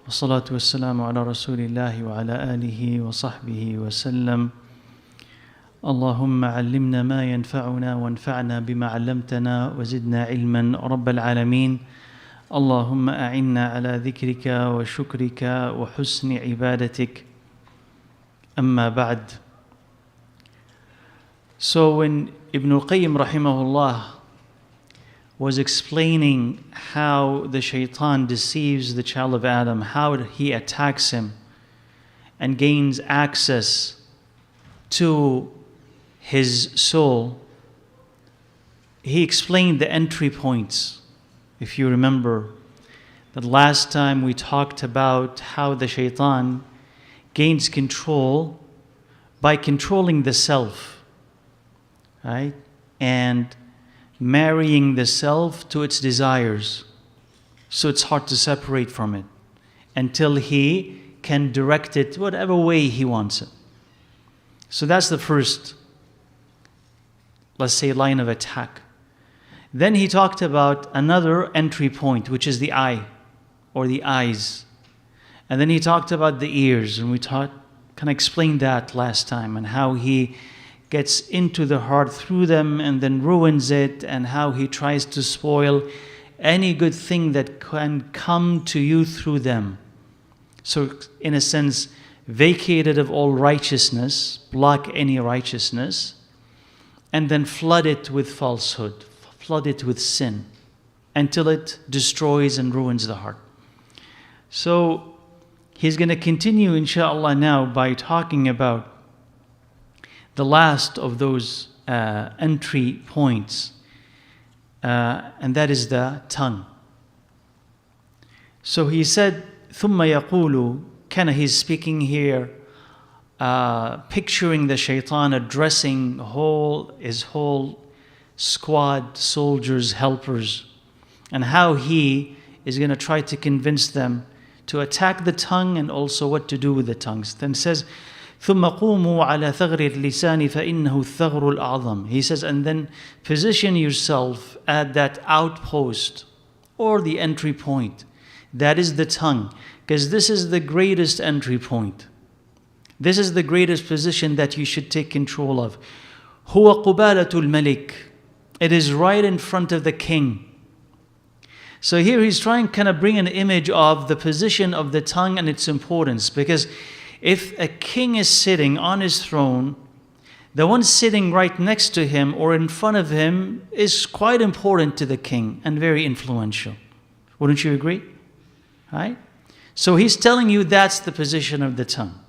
والصلاة والسلام على رسول الله وعلى آله وصحبه وسلم. اللهم علمنا ما ينفعنا وانفعنا بما علمتنا وزدنا علما رب العالمين. اللهم أعنا على ذكرك وشكرك وحسن عبادتك. أما بعد. So when ibnalqayyim rahimahullah was explaining how the Shaytan deceives the child of Adam, how he attacks him and gains access to his soul, he explained the entry points. If you remember, that last time we talked about how the Shaytan gains control by controlling the self, right? And marrying the self to its desires. So it's hard to separate from it until he can direct it whatever way he wants it. So that's the first, let's say, line of attack. Then he talked about another entry point, which is the eye or the eyes. And then he talked about the ears, and we kind of explained that last time, and how he gets into the heart through them and then ruins it, and how he tries to spoil any good thing that can come to you through them. So in a sense, vacated of all righteousness, block any righteousness, and then flood it with falsehood, flood it with sin, until it destroys and ruins the heart. So he's going to continue, inshallah, now by talking about the last of those entry points, and that is the tongue. So he said, ثُمَّ يَقُولُ, he's speaking here, picturing the Shaytan addressing his whole squad, soldiers, helpers, and how he is going to try to convince them to attack the tongue and also what to do with the tongues. Then says, ثُمَّ قُومُوا عَلَى ثَغْرِ اللِّسَانِ فَإِنَّهُ الثَّغْرُ الْأَعْظَمِ. He says, and then position yourself at that outpost or the entry point. That is the tongue, because this is the greatest entry point. This is the greatest position that you should take control of. هُوَ قُبَالَةُ الْمَلِكِ. It is right in front of the king. So here he's trying to kind of bring an image of the position of the tongue and its importance, because if a king is sitting on his throne, the one sitting right next to him or in front of him is quite important to the king and very influential. Wouldn't you agree? Right? So he's telling you that's the position of the tongue.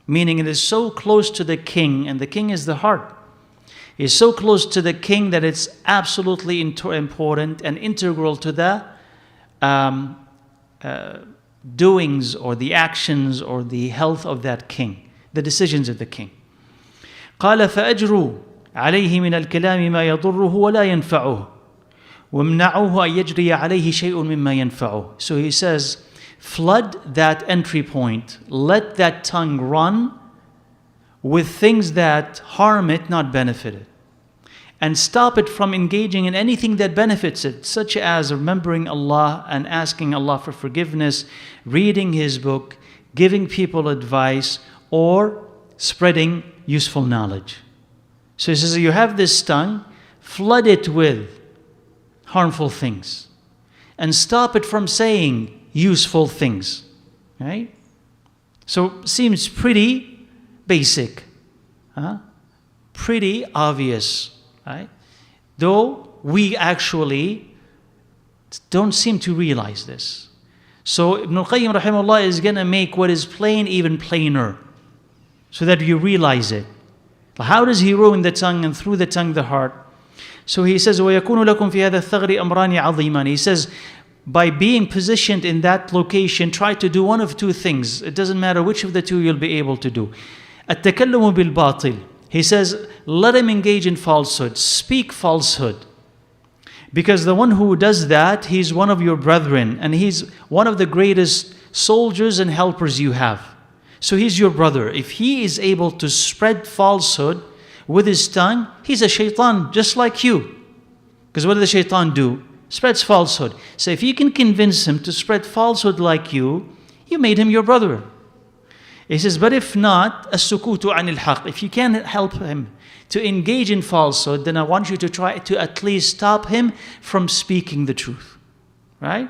Meaning it is so close to the king, and the king is the heart. It's so close to the king that it's absolutely important and integral to the doings or the actions or the health of that king, the decisions of the king. قال فأجروا عليه من الكلام ما يضره ولا ينفعه وامنعوه أن يجري عليه شيء مما ينفعه. So he says, flood that entry point, let that tongue run with things that harm it, not benefit it. And stop it from engaging in anything that benefits it, such as remembering Allah and asking Allah for forgiveness, reading His book, giving people advice, or spreading useful knowledge. So he says, you have this tongue, flood it with harmful things, and stop it from saying useful things. Right? So seems pretty basic, pretty obvious. Right? Though we actually don't seem to realize this. So ibnalqayyim rahimahullah is going to make what is plain even plainer, so that you realize it. How does he ruin the tongue and through the tongue the heart? So he says, وَيَكُونُ لَكُمْ فِي هَذَا الثَّغْرِ أَمْرَانِ عَظِيمًا. He says, by being positioned in that location, try to do one of two things. It doesn't matter which of the two you'll be able to do. التَّكَلُّمُ بِالْبَاطِلِ. He says, let him engage in falsehood, speak falsehood. Because the one who does that, he's one of your brethren, and he's one of the greatest soldiers and helpers you have. So he's your brother. If he is able to spread falsehood with his tongue, he's a shaitan just like you. Because what does the shaitan do? Spreads falsehood. So if you can convince him to spread falsehood like you, you made him your brother. He says, but if not, as-sukutu anil haq. If you can't help him to engage in falsehood, then I want you to try to at least stop him from speaking the truth. Right?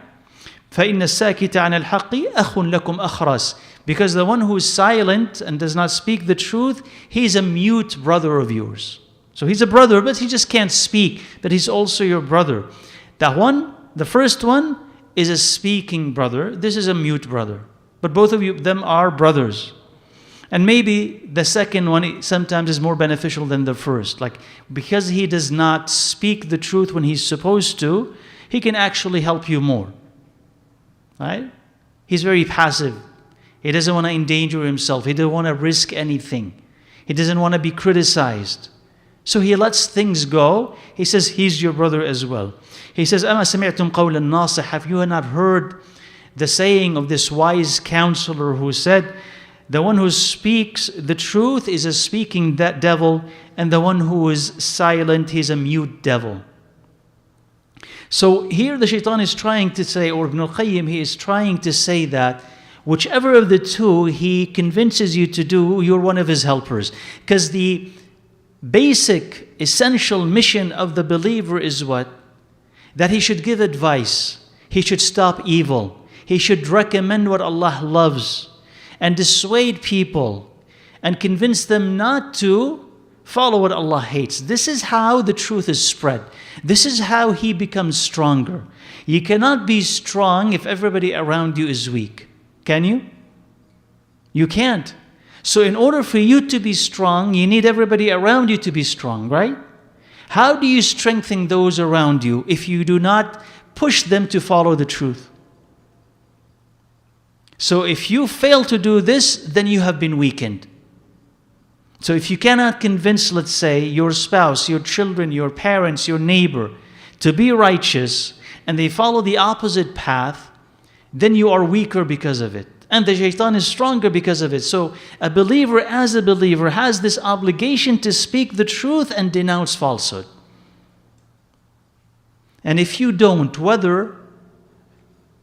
فَإِنَّ السَّاكِتَ عَنَ الْحَقِّ أَخٌ لَكُمْ أَخْرَسٌ. Because the one who is silent and does not speak the truth, he's a mute brother of yours. So he's a brother, but he just can't speak. But he's also your brother. That one, the first one, is a speaking brother. This is a mute brother. But both of them are brothers. And maybe the second one sometimes is more beneficial than the first. Like, because he does not speak the truth when he's supposed to, he can actually help you more. Right? He's very passive. He doesn't want to endanger himself. He doesn't want to risk anything. He doesn't want to be criticized. So he lets things go. He says he's your brother as well. He says, أَمَا سَمِعْتُمْ قَوْلَ النَّاصِحِ. Have you not heard the saying of this wise counselor who said, the one who speaks the truth is a speaking devil, and the one who is silent is a mute devil. So here the Shaytan is trying to say, or Ibn al-Qayyim, he is trying to say that whichever of the two he convinces you to do, you're one of his helpers. Because the basic, essential mission of the believer is what? That he should give advice. He should stop evil. He should recommend what Allah loves and dissuade people and convince them not to follow what Allah hates. This is how the truth is spread. This is how he becomes stronger. You cannot be strong if everybody around you is weak. Can you? You can't. So in order for you to be strong, you need everybody around you to be strong, right? How do you strengthen those around you if you do not push them to follow the truth? So if you fail to do this, then you have been weakened. So if you cannot convince, let's say, your spouse, your children, your parents, your neighbor to be righteous, and they follow the opposite path, then you are weaker because of it. And the Shaytan is stronger because of it. So a believer, as a believer, has this obligation to speak the truth and denounce falsehood. And if you don't, whether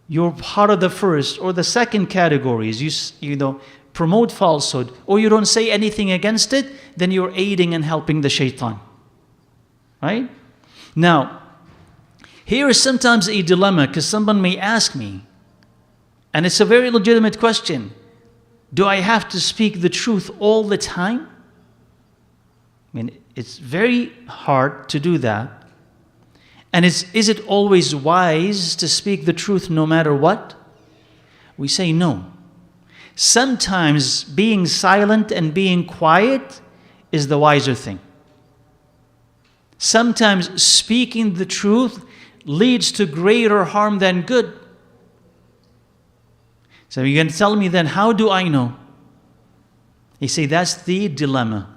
you're part of the first or the second categories, you promote falsehood, or you don't say anything against it, then you're aiding and helping the Shaytan. Right? Now, here is sometimes a dilemma, because someone may ask me, and it's a very legitimate question, do I have to speak the truth all the time? I mean, it's very hard to do that. And is it always wise to speak the truth no matter what? We say no. Sometimes being silent and being quiet is the wiser thing. Sometimes speaking the truth leads to greater harm than good. So you're going to tell me then, how do I know? You see, that's the dilemma.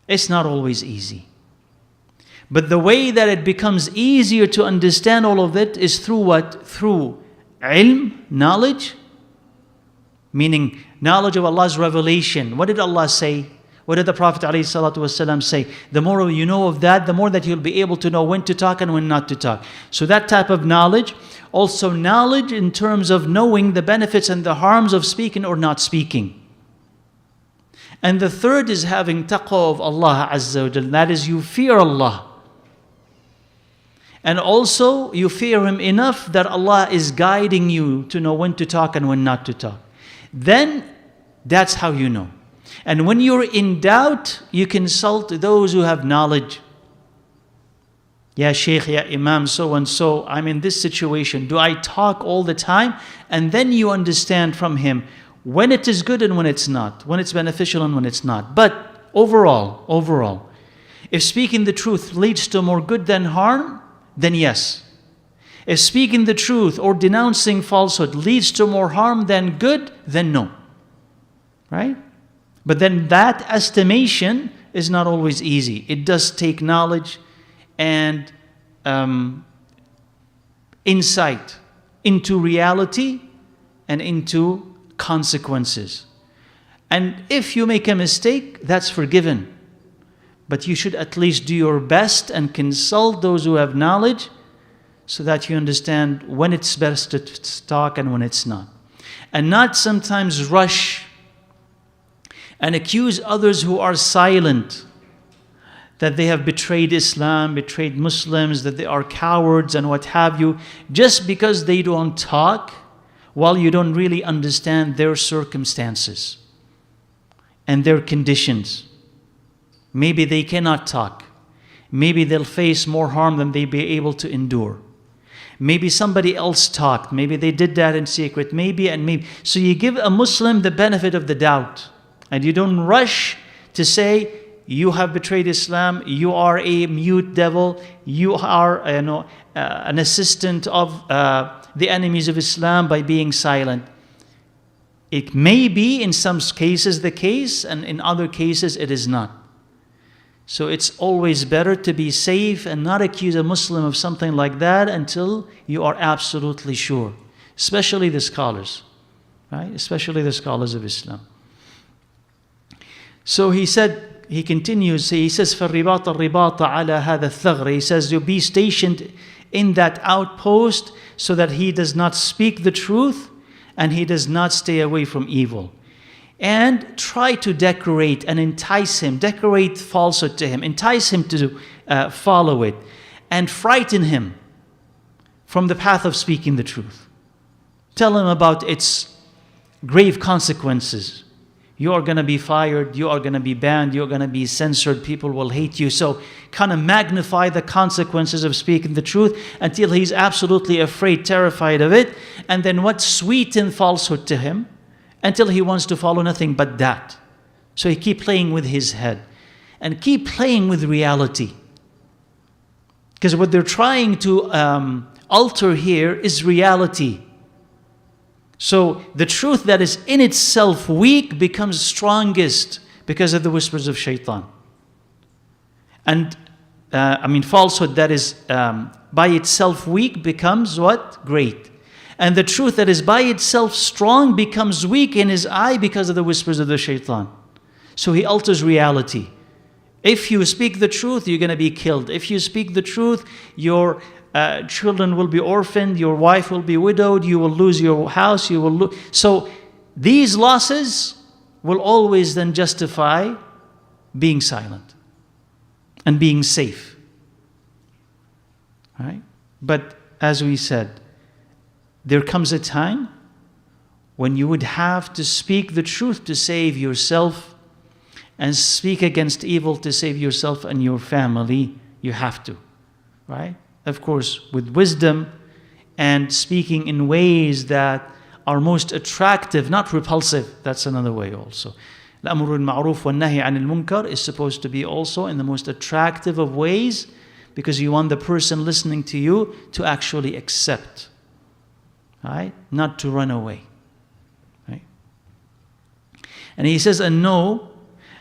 It's not always easy. But the way that it becomes easier to understand all of it is through what? Through ilm, knowledge. Meaning knowledge of Allah's revelation. What did Allah say? What did the Prophet ﷺ say? The more you know of that, the more that you'll be able to know when to talk and when not to talk. So that type of knowledge. Also knowledge in terms of knowing the benefits and the harms of speaking or not speaking. And the third is having taqwa of Allah Azza wa Jal. That is, you fear Allah. And also you fear Him enough that Allah is guiding you to know when to talk and when not to talk. Then that's how you know. And when you're in doubt, you consult those who have knowledge. Ya Shaykh, Ya Imam, so and so, I'm in this situation. Do I talk all the time? And then you understand from him when it is good and when it's not, when it's beneficial and when it's not. But overall, if speaking the truth leads to more good than harm, then yes. If speaking the truth or denouncing falsehood leads to more harm than good, then no. Right? But then that estimation is not always easy. It does take knowledge and insight into reality and into consequences. And if you make a mistake, that's forgiven. But you should at least do your best and consult those who have knowledge so that you understand when it's best to talk and when it's not. and not sometimes rush and accuse others who are silent that they have betrayed Islam, betrayed Muslims, that they are cowards and what have you, just because they don't talk, while you don't really understand their circumstances and their conditions. Maybe they cannot talk. Maybe they'll face more harm than they'll be able to endure. Maybe somebody else talked. Maybe they did that in secret. Maybe and maybe. So you give a Muslim the benefit of the doubt. And you don't rush to say, you have betrayed Islam, you are a mute devil, you are an assistant of the enemies of Islam by being silent. It may be in some cases the case, and in other cases it is not. So it's always better to be safe and not accuse a Muslim of something like that until you are absolutely sure. Especially the scholars, right? Especially the scholars of Islam. So he said, he continues, he says, فَالرِّبَاطَ الرِّبَاطَ عَلَى هَذَا الثَّغْرِ. He says, you be stationed in that outpost so that he does not speak the truth and he does not stay away from evil. And try to decorate and entice him, decorate falsehood to him, entice him to follow it, and frighten him from the path of speaking the truth. Tell him about its grave consequences. You are going to be fired, you are going to be banned, you're going to be censored, people will hate you. So kind of magnify the consequences of speaking the truth until he's absolutely afraid, terrified of it. And then what? Sweeten falsehood to him until he wants to follow nothing but that. So he keep playing with his head and keep playing with reality. Because what they're trying to alter here is reality. So the truth that is in itself weak becomes strongest because of the whispers of Shaytan. And falsehood that is by itself weak becomes what? Great. And the truth that is by itself strong becomes weak in his eye because of the whispers of the Shaytan. So he alters reality. If you speak the truth, you're going to be killed. If you speak the truth, your children will be orphaned, your wife will be widowed, you will lose your house, you will lose. So these losses will always then justify being silent and being safe. Right? But as we said, there comes a time when you would have to speak the truth to save yourself and speak against evil to save yourself and your family. You have to, right? Of course, with wisdom and speaking in ways that are most attractive, not repulsive. That's another way also. الأمر بالمعروف والنهي عن المنكر is supposed to be also in the most attractive of ways, because you want the person listening to you to actually accept, right? Not to run away, right? And he says, and know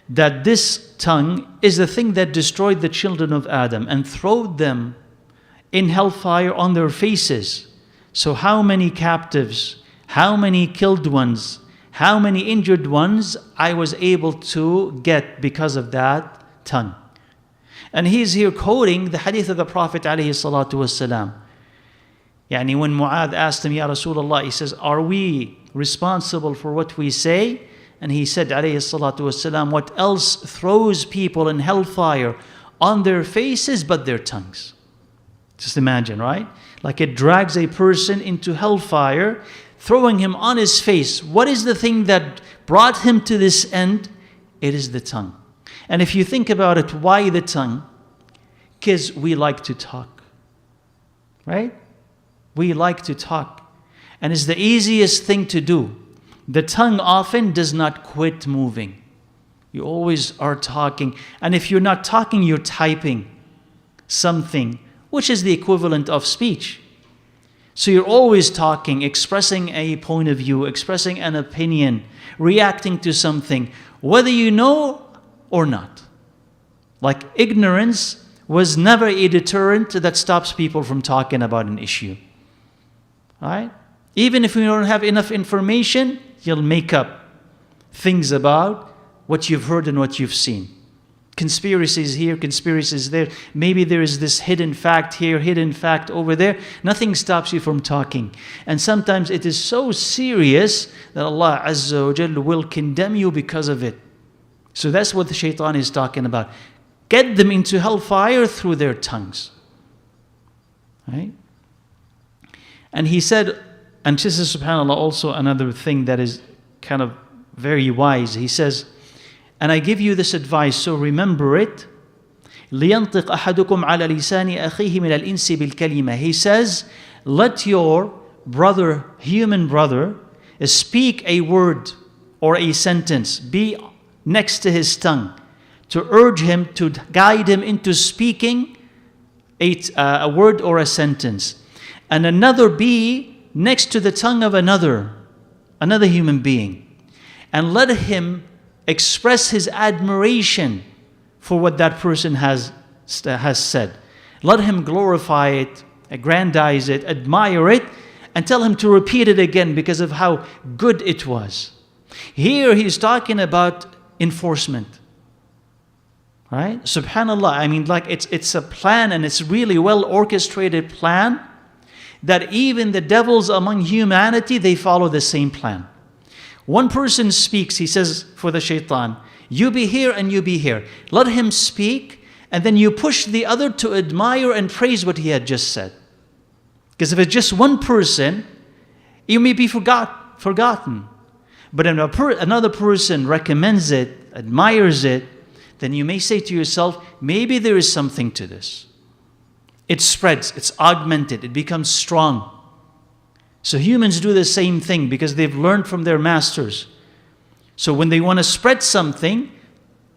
that this tongue is the thing that destroyed the children of Adam and throwed them in hellfire on their faces. So how many captives, how many killed ones, how many injured ones I was able to get because of that tongue. And he's here quoting the hadith of the Prophet ﷺ. Yani when Mu'adh asked him, Ya Rasulullah, he says, are we responsible for what we say? And he said, ﷺ, what else throws people in hellfire on their faces but their tongues? Just imagine, right? Like it drags a person into hellfire, throwing him on his face. What is the thing that brought him to this end? It is the tongue. And if you think about it, why the tongue? Because we like to talk, right? We like to talk. And it's the easiest thing to do. The tongue often does not quit moving. You always are talking. And if you're not talking, you're typing something, which is the equivalent of speech. So you're always talking, expressing a point of view, expressing an opinion, reacting to something, whether you know or not. Like ignorance was never a deterrent that stops people from talking about an issue. Right? Even if you don't have enough information, you'll make up things about what you've heard and what you've seen. Conspiracies here, conspiracies there. Maybe there is this hidden fact here, hidden fact over there. Nothing stops you from talking. And sometimes it is so serious that Allah Azza wa Jalla will condemn you because of it. So that's what the Shaytan is talking about. Get them into hellfire through their tongues. Right? And he said, and this is subhanAllah also another thing that is kind of very wise. He says, and I give you this advice, so remember it. لِيَنْطِقْ أَحَدُكُمْ عَلَى لِسَانِ أَخِيهِ مِنَ الْإِنسِ بِالْكَلِمَةِ. He says, let your brother, human brother, speak a word or a sentence, be next to his tongue, to urge him, to guide him into speaking a word or a sentence. And another be next to the tongue of another human being. And let him express his admiration for what that person has said. Let him glorify it, aggrandize it, admire it, and tell him to repeat it again because of how good it was. Here he's talking about enforcement. Right? Subhanallah, I mean, like it's a plan, and it's really well orchestrated plan that even the devils among humanity, they follow the same plan. One person speaks, he says for the Shaytan, you be here and you be here. Let him speak, and then you push the other to admire and praise what he had just said. Because if it's just one person, you may be forgotten. But if another person recommends it, admires it, then you may say to yourself, maybe there is something to this. It spreads, it's augmented, it becomes strong. So humans do the same thing because they've learned from their masters. So when they want to spread something,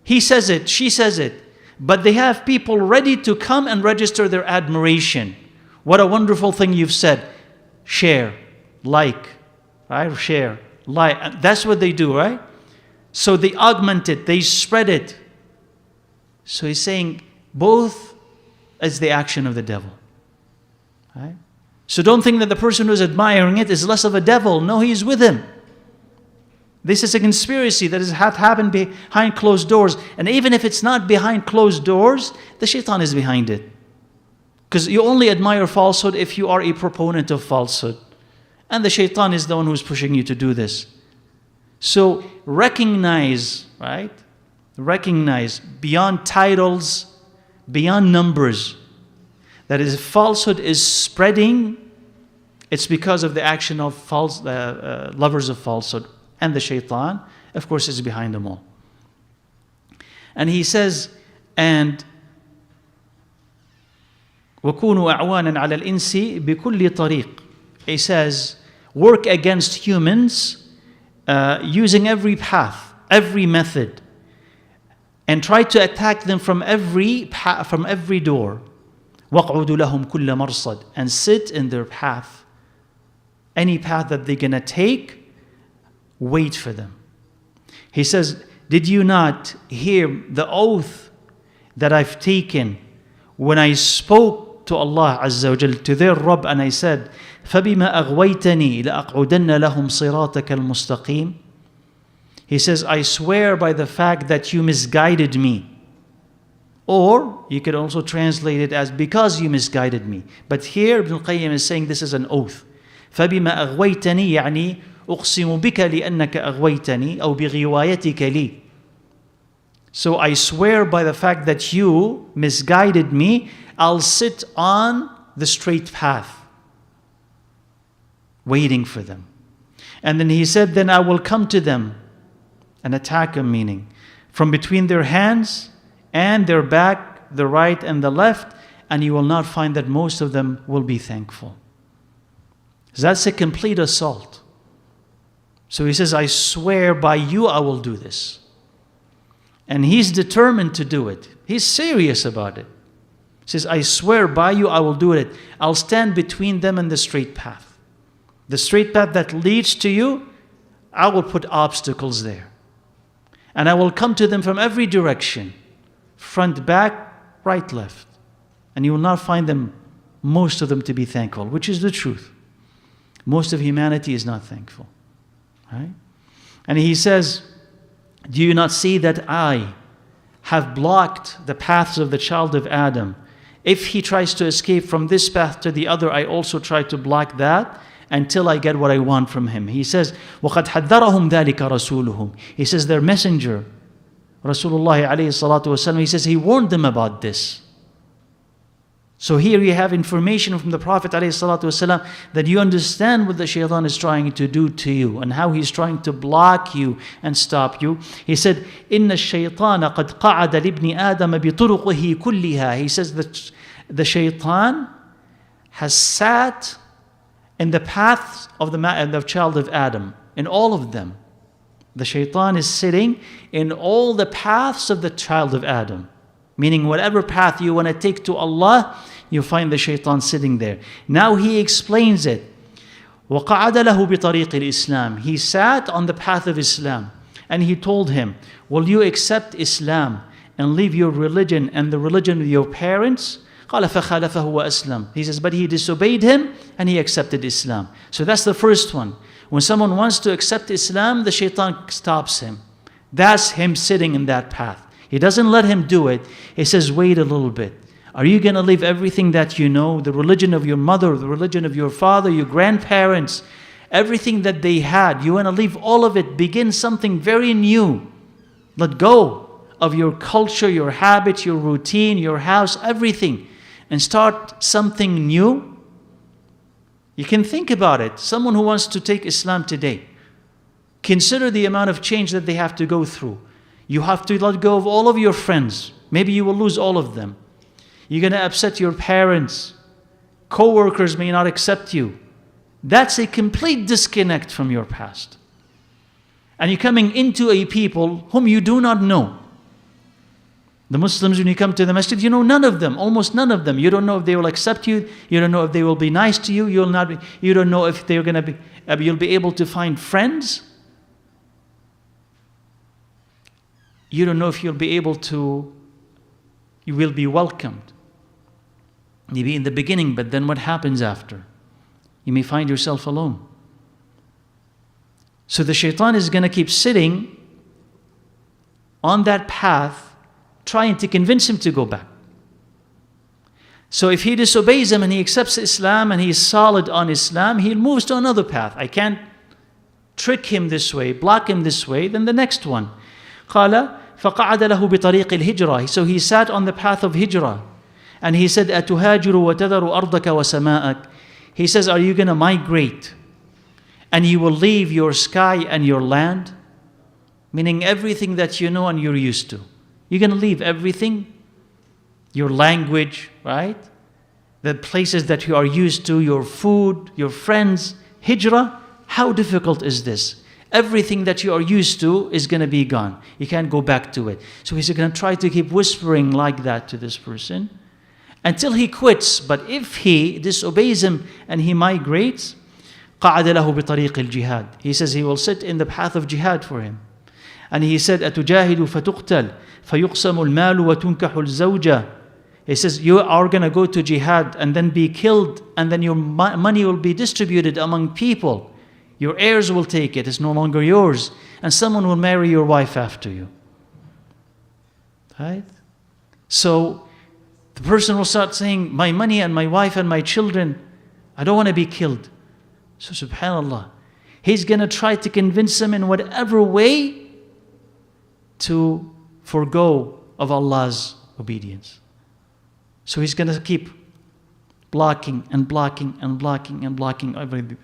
he says it, she says it, but they have people ready to come and register their admiration. What a wonderful thing you've said. Share, like, right? Share, like. That's what they do, right? So they augment it, they spread it. So he's saying both is the action of the devil. Right? So don't think that the person who's admiring it is less of a devil. No, he's with him. This is a conspiracy that has happened behind closed doors. And even if it's not behind closed doors, the Shaytan is behind it. Because you only admire falsehood if you are a proponent of falsehood. And the Shaytan is the one who's pushing you to do this. So recognize, right? Recognize beyond titles, beyond numbers, that is, falsehood is spreading, it's because of the action of lovers of falsehood. And the Shaytan, of course, is behind them all. And he says, and وَكُونُوا أَعْوَانًا عَلَى الْإِنسِ بِكُلِّ طَرِيقٍ. He says, work against humans using every path, every method, and try to attack them from every door. وَقْعُدُوا لَهُمْ كُلَّ مَرْصَدٍ. And sit in their path. Any path that they're going to take, wait for them. He says, did you not hear the oath that I've taken when I spoke to Allah Azza wa Jal, to their Rabb, and I said, فَبِمَا أَغْوَيْتَنِي لَأَقْعُدَنَّ لَهُمْ صِرَاطَكَ الْمُسْتَقِيمِ. He says, I swear by the fact that you misguided me. Or you could also translate it as because you misguided me. But here Ibn al-Qayyim is saying this is an oath. فَبِمَا أَغْوَيْتَنِي يعني أُقْسِمُ بِكَ لِأَنَّكَ أَغْوَيْتَنِي أو بِغِوَايَتِكَ لِي. So I swear by the fact that you misguided me, I'll sit on the straight path, waiting for them. And then he said, then I will come to them and attack them, meaning from between their hands and their back, the right and the left, and you will not find that most of them will be thankful. That's a complete assault. So he says, I swear by you I will do this. And he's determined to do it. He's serious about it. He says, I swear by you I will do it. I'll stand between them and the straight path. The straight path that leads to you, I will put obstacles there. And I will come to them from every direction. Front, back, right, left. And you will not find them, most of them, to be thankful, which is the truth. Most of humanity is not thankful. Right? And he says, do you not see that I have blocked the paths of the child of Adam. If he tries to escape from this path to the other, I also try to block that until I get what I want from him. He says, وَقَدْ حَذَّرَهُمْ ذَلِكَ رَسُولُهُم. He says their messenger, Rasulullah alayhi salatu wasalam, he says he warned them about this. So here you have information from the Prophet alayhi salatu wasalam that you understand what the shaitan is trying to do to you and how he's trying to block you and stop you. He said, إِنَّ الشَّيْطَانَ قَدْ قَعَدَ لِابْنِ آدَمَ بِطُرُقِهِ كُلِّهَا. He says that the shaitan has sat in the paths of the child of Adam, in all of them. The shaitan is sitting in all the paths of the child of Adam. Meaning whatever path you want to take to Allah, you find the shaitan sitting there. Now he explains it. وَقَعَدَ لَهُ بِطَرِيقِ الْإِسْلَامِ. He sat on the path of Islam and he told him, will you accept Islam and leave your religion and the religion of your parents? قَالَ فَخَالَفَهُ وَأَسْلَمَ. He says, but he disobeyed him and he accepted Islam. So that's the first one. When someone wants to accept Islam, the shaitan stops him. That's him sitting in that path. He doesn't let him do it. He says, wait a little bit. Are you going to leave everything that you know, the religion of your mother, the religion of your father, your grandparents, everything that they had? You want to leave all of it, begin something very new. Let go of your culture, your habits, your routine, your house, everything, and start something new? You can think about it. Someone who wants to take Islam today, consider the amount of change that they have to go through. You have to let go of all of your friends. Maybe you will lose all of them. You're going to upset your parents. Co-workers may not accept you. That's a complete disconnect from your past. And you're coming into a people whom you do not know. The Muslims, when you come to the masjid, you know none of them, almost none of them. You don't know if they will accept you. You don't know if they will be nice to you. You don't know if they're going to be, you'll be able to find friends. You don't know if you will be welcomed. Maybe in the beginning, but then what happens after? You may find yourself alone. So the shaitan is going to keep sitting on that path, trying to convince him to go back. So if he disobeys him and he accepts Islam and he is solid on Islam, he moves to another path. I can't trick him this way, block him this way, then the next one. قال فقعد له بطريق الهجرة. So he sat on the path of hijrah. And he said, أتهاجر وتذر أرضك وسماءك. He says, are you going to migrate? And you will leave your sky and your land? Meaning everything that you know and you're used to. You're going to leave everything? Your language, right? The places that you are used to, your food, your friends. Hijrah, how difficult is this? Everything that you are used to is going to be gone. You can't go back to it. So he's going to try to keep whispering like that to this person until he quits. But if he disobeys him and he migrates, قَعَدَ لَهُ بِطَرِيقِ الْجِهَادِ. He says he will sit in the path of jihad for him. And he said, أَتُجَاهِدُ فَتُقْتَلْ فَيُقْسَمُ الْمَالُ وَتُنْكَحُ الزَّوْجَةِ. He says, you are going to go to jihad and then be killed, and then your money will be distributed among people. Your heirs will take it. It's no longer yours. And someone will marry your wife after you. Right? So the person will start saying, my money and my wife and my children, I don't want to be killed. So subhanAllah, he's going to try to convince him in whatever way to forgo of Allah's obedience. So he's going to keep blocking and blocking and blocking and blocking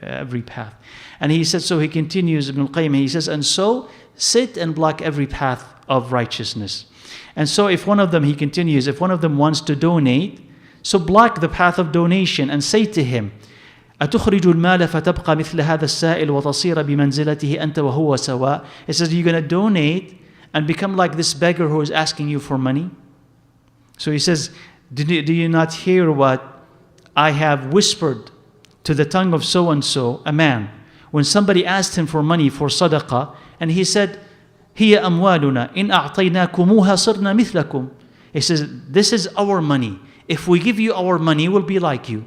every path. And he said, so he continues, Ibn al-Qayyim, he says, and so sit and block every path of righteousness. And so if one of them, he continues, if one of them wants to donate, so block the path of donation and say to him, أتخرج المال فتبقى مثل هذا السائل وتصير بمنزلته أنت وهو سواء. It says, you're going to donate and become like this beggar who is asking you for money. So he says, do you not hear what I have whispered to the tongue of so-and-so, a man, when somebody asked him for money for sadaqah, and he said, هي أموالنا إن أعطيناكموها صرنا مثلكم. He says, this is our money. If we give you our money, we'll be like you.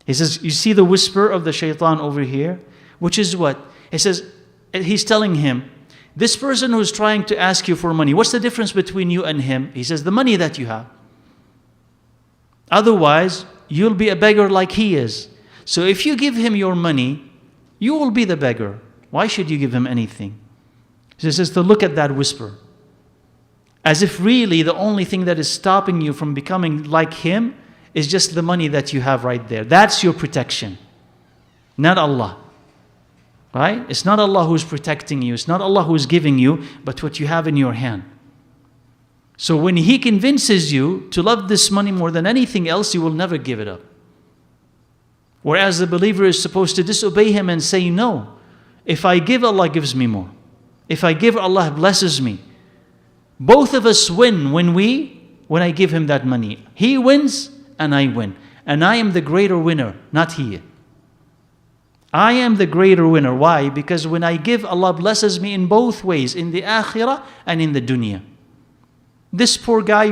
He says, you see the whisper of the shaitan over here? Which is what? He says, he's telling him, This person who's trying to ask you for money, what's the difference between you and him? He says, the money that you have. Otherwise, you'll be a beggar like he is. So if you give him your money, you will be the beggar. Why should you give him anything? He says to look at that whisper. As if really the only thing that is stopping you from becoming like him is just the money that you have right there. That's your protection, not Allah. Right? It's not Allah who's protecting you. It's not Allah who's giving you, but what you have in your hand. So when He convinces you to love this money more than anything else, you will never give it up. Whereas the believer is supposed to disobey Him and say, no, if I give, Allah gives me more. If I give, Allah blesses me. Both of us win when I give Him that money. He wins and I win. And I am the greater winner, not He. I am the greater winner. Why? Because when I give, Allah blesses me in both ways, in the akhirah and in the dunya. This poor guy,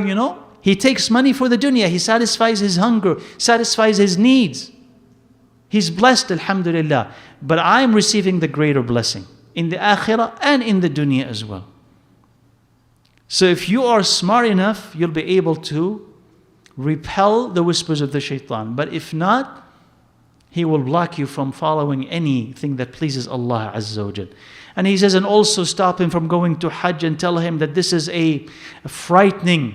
he takes money for the dunya. He satisfies his hunger, satisfies his needs. He's blessed, alhamdulillah. But I'm receiving the greater blessing in the akhirah and in the dunya as well. So if you are smart enough, you'll be able to repel the whispers of the shaitan. But if not, he will block you from following anything that pleases Allah Azza wa Jal. And he says, and also stop him from going to Hajj and tell him that this is a frightening,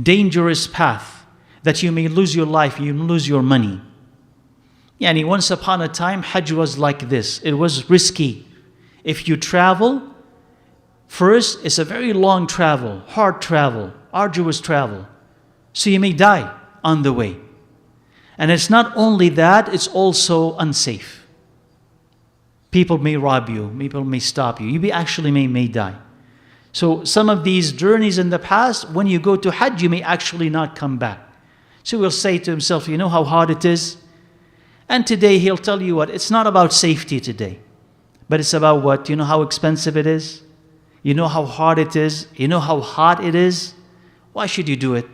dangerous path, that you may lose your life, you may lose your money. Yani once upon a time, Hajj was like this. It was risky. If you travel, first, it's a very long travel, hard travel, arduous travel. So you may die on the way. And it's not only that, it's also unsafe. People may rob you, people may stop you, you actually may die. So some of these journeys in the past, when you go to Hajj, you may actually not come back. So he'll say to himself, you know how hard it is? And today he'll tell you what, it's not about safety today, but it's about what? You know how expensive it is? You know how hard it is? You know how hot it is? Why should you do it?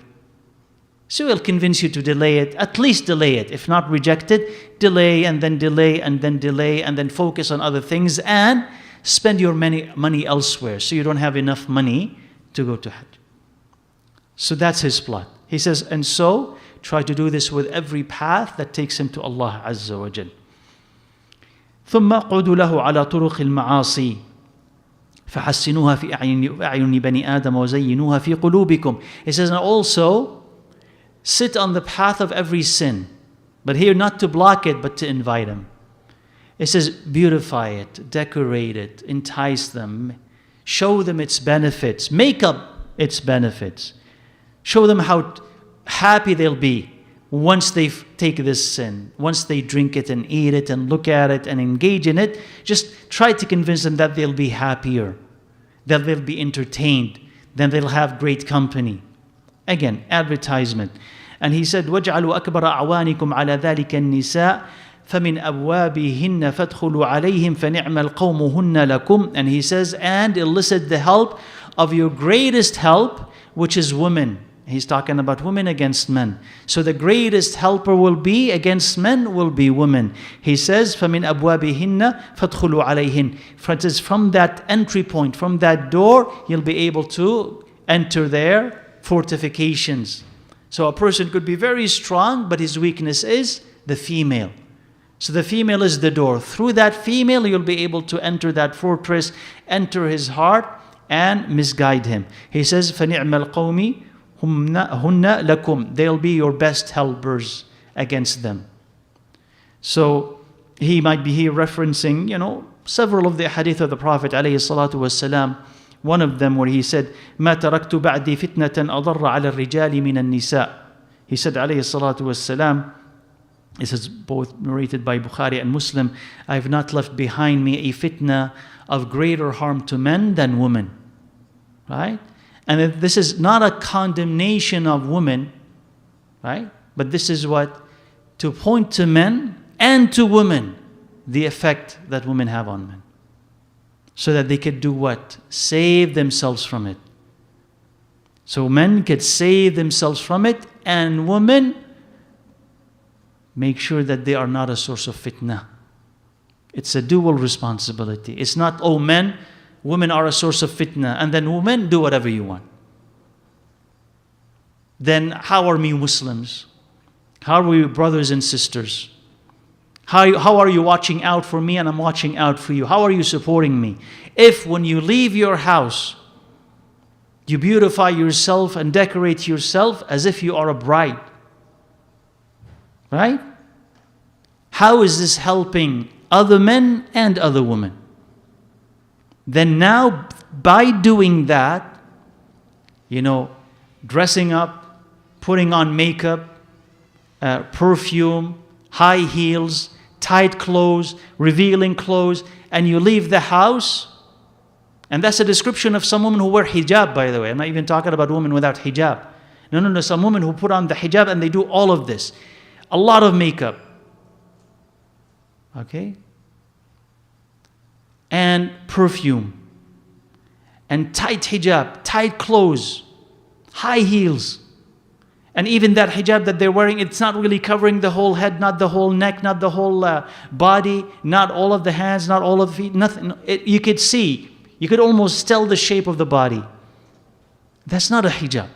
So he'll convince you to delay it, at least delay it. If not reject it, delay and then delay and then delay and then focus on other things and spend your money elsewhere so you don't have enough money to go to Hajj. So that's his plot. He says, and so try to do this with every path that takes him to Allah Azza wa Jal. ثم قعدوا له على طرق المعاصي فحسنوها في أعين بني آدم وزينوها في قلوبكم. He says, and also sit on the path of every sin. But here not to block it, but to invite him. It says beautify it, decorate it, entice them, show them its benefits, make up its benefits. Show them how happy they'll be once they take this sin, once they drink it and eat it and look at it and engage in it. Just try to convince them that they'll be happier, that they'll be entertained, then they'll have great company. Again, advertisement. And he said, وَاجْعَلُوا أَكْبَرَ أَعْوَانِكُمْ عَلَى ذَلِكَ النِّسَاءِ فَمِنْ أَبْوَابِهِنَّ فَادْخُلُوا عَلَيْهِمْ فَنِعْمَ الْقَوْمُ هُنَّ لَكُمْ. And he says, and elicit the help of your greatest help, which is women. He's talking about women against men. So the greatest helper will be against men will be women. He says, فَمِنْ أَبْوَابِهِنَّ فَادْخُلُوا عَلَيْهِنْ. From that entry point, from that door, you'll be able to enter their fortifications. So a person could be very strong, but his weakness is the female. So the female is the door. Through that female, you'll be able to enter that fortress, enter his heart, and misguide him. He says, فَنِعْمَ الْقَوْمِ هُنَّ لَكُمْ. They'll be your best helpers against them. So he might be here referencing, several of the hadith of the Prophet ﷺ. One of them where he said, مَا تَرَكْتُ بَعْدِي فِتْنَةً أَضَرَّ عَلَى الرِّجَالِ مِنَ النِّسَاءِ. He said, ﷺ, this is both narrated by Bukhari and Muslim, I have not left behind me a fitna of greater harm to men than women. Right? And this is not a condemnation of women, right? But this is what? To point to men and to women the effect that women have on men. So that they could do what? Save themselves from it. So men could save themselves from it, and women make sure that they are not a source of fitna. It's a dual responsibility. It's not, oh men, women are a source of fitna, and then women do whatever you want. Then how are we Muslims? How are we brothers and sisters? How are you watching out for me and I'm watching out for you? How are you supporting me? If when you leave your house, you beautify yourself and decorate yourself as if you are a bride, right? How is this helping other men and other women? Then now, by doing that, dressing up, putting on makeup, perfume, high heels, tight clothes, revealing clothes, and you leave the house. And that's a description of some women who wear hijab, by the way. I'm not even talking about women without hijab. No. Some women who put on the hijab and they do all of this. A lot of makeup. Okay? And perfume. And tight hijab, tight clothes, high heels. And even that hijab that they're wearing, it's not really covering the whole head, not the whole neck, not the whole body, not all of the hands, not all of the feet, nothing. You could see, you could almost tell the shape of the body. That's not a hijab.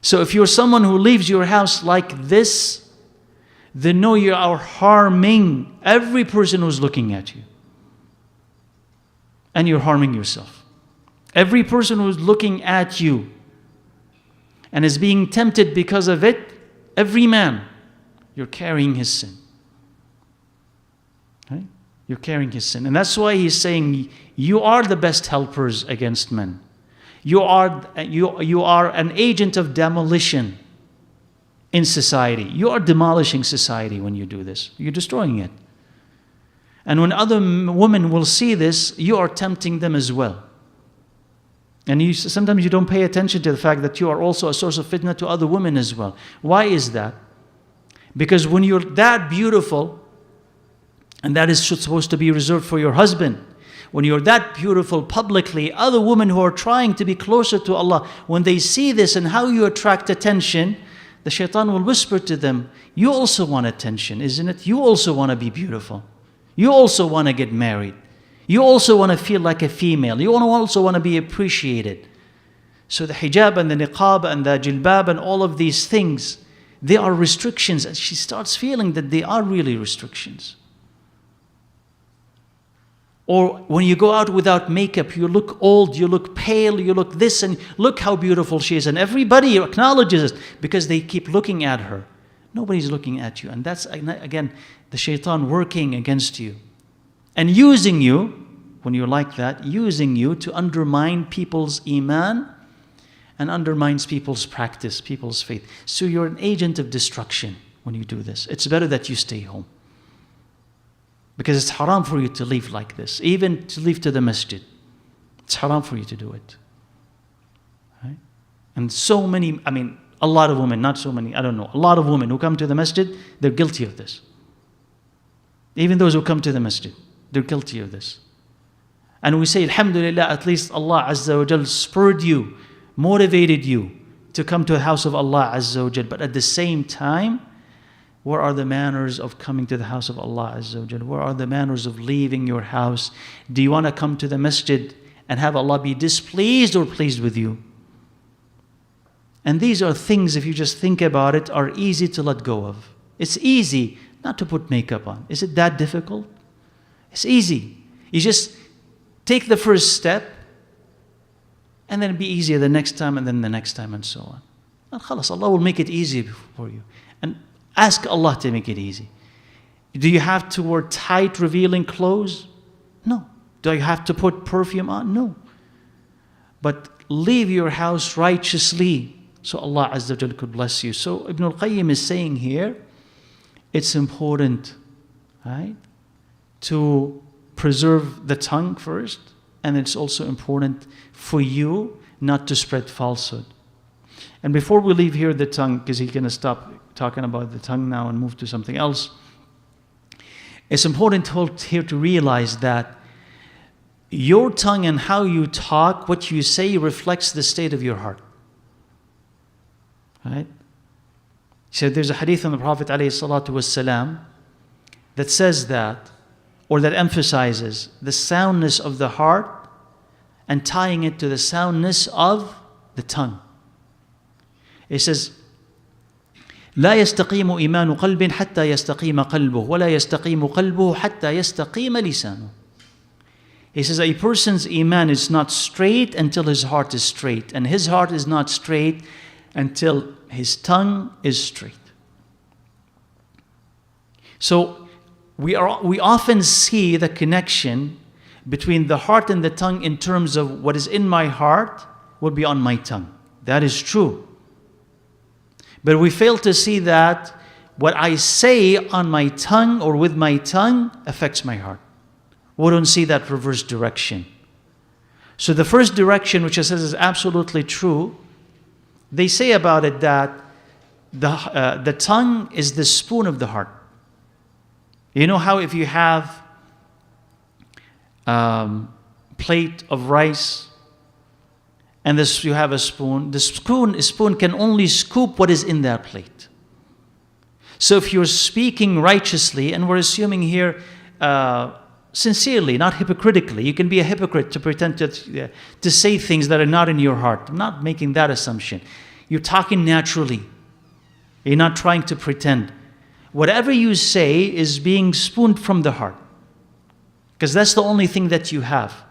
So if you're someone who leaves your house like this, then know you are harming every person who's looking at you. And you're harming yourself. Every person who's looking at you and is being tempted because of it, every man, you're carrying his sin. Right? You're carrying his sin. And that's why he's saying, you are the best helpers against men. You are an agent of demolition in society. You are demolishing society when you do this. You're destroying it. And when other women will see this, you are tempting them as well. And sometimes you don't pay attention to the fact that you are also a source of fitna to other women as well. Why is that? Because when you're that beautiful, and that is supposed to be reserved for your husband, when you're that beautiful publicly, other women who are trying to be closer to Allah, when they see this and how you attract attention, the shaitan will whisper to them, you also want attention, isn't it? You also want to be beautiful. You also want to get married. You also want to feel like a female. You also want to be appreciated. So the hijab and the niqab and the jilbab and all of these things, they are restrictions. And she starts feeling that they are really restrictions. Or when you go out without makeup, you look old, you look pale, you look this, and look how beautiful she is. And everybody acknowledges it because they keep looking at her. Nobody's looking at you. And that's, again, the shaitan working against you. And using you, when you're like that, using you to undermine people's Iman and undermines people's practice, people's faith. So you're an agent of destruction when you do this. It's better that you stay home. Because it's haram for you to leave like this. Even to leave to the masjid. It's haram for you to do it. Right? And so many, a lot of women, not so many, I don't know, a lot of women who come to the masjid, they're guilty of this. Even those who come to the masjid, they're guilty of this. And we say, alhamdulillah, at least Allah Azza wa Jal spurred you, motivated you to come to the house of Allah Azza wa Jal. But at the same time, where are the manners of coming to the house of Allah Azza wa Jal? Where are the manners of leaving your house? Do you want to come to the masjid and have Allah be displeased or pleased with you? And these are things, if you just think about it, are easy to let go of. It's easy not to put makeup on. Is it that difficult? It's easy. You just take the first step and then it'll be easier the next time and then the next time and so on. And khalas, Allah will make it easy for you. And ask Allah to make it easy. Do you have to wear tight, revealing clothes? No. Do you have to put perfume on? No. But leave your house righteously so Allah Azza wa Jalla could bless you. So ibnalqayyim is saying here, it's important, right, to preserve the tongue first, and it's also important for you not to spread falsehood. And before we leave here the tongue, because he's going to stop talking about the tongue now and move to something else, it's important here to realize that your tongue and how you talk, what you say, reflects the state of your heart. Right? He said there's a hadith on the Prophet ﷺ that says that or that emphasizes the soundness of the heart and tying it to the soundness of the tongue. It says, لا يستقيم إيمان قلب حتى يستقيم قلبه ولا يستقيم قلبه حتى يستقيم لسانه. He says a person's iman is not straight until his heart is straight, and his heart is not straight until his tongue is straight. So we often see the connection between the heart and the tongue in terms of what is in my heart will be on my tongue. That is true. But we fail to see that what I say on my tongue or with my tongue affects my heart. We don't see that reverse direction. So the first direction, which I says is absolutely true, they say about it that the tongue is the spoon of the heart. You know how if you have plate of rice and you have a spoon, the spoon can only scoop what is in that plate. So if you're speaking righteously, and we're assuming here sincerely, not hypocritically, you can be a hypocrite to pretend to say things that are not in your heart. I'm not making that assumption. You're talking naturally. You're not trying to pretend. Whatever you say is being spooned from the heart, because that's the only thing that you have.